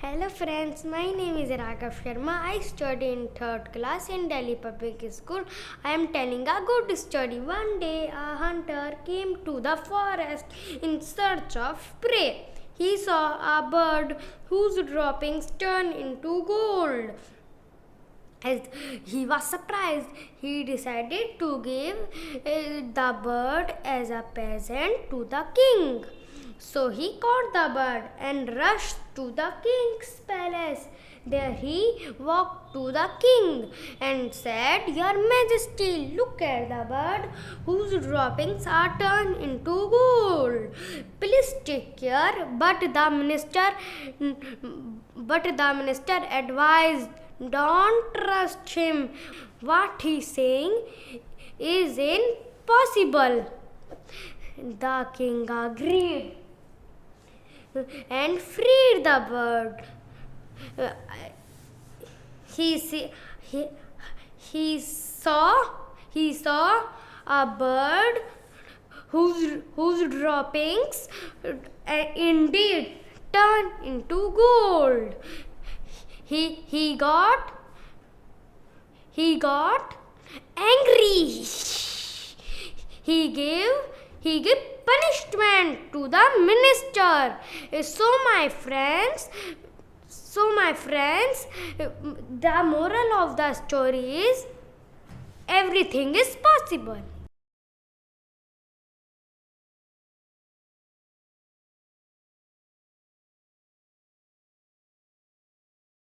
Hello friends, my name is Raghav Sharma. I study in 3rd class in Delhi Public School. I am telling a good story. One day a hunter came to the forest in search of prey. He saw a bird whose droppings turned into gold. As he was surprised, he decided to give the bird as a present to the king. So he caught the bird and rushed to the king's palace. There he walked to the king and said, "Your Majesty, look at the bird whose droppings are turned into gold. Please take care." But the minister advised, "Don't trust him. What he's saying is impossible." The king agreed and freed the bird. He saw a bird whose droppings indeed turned into gold. He got angry. He gave punishment to the minister. So my friends, the moral of the story is everything is possible.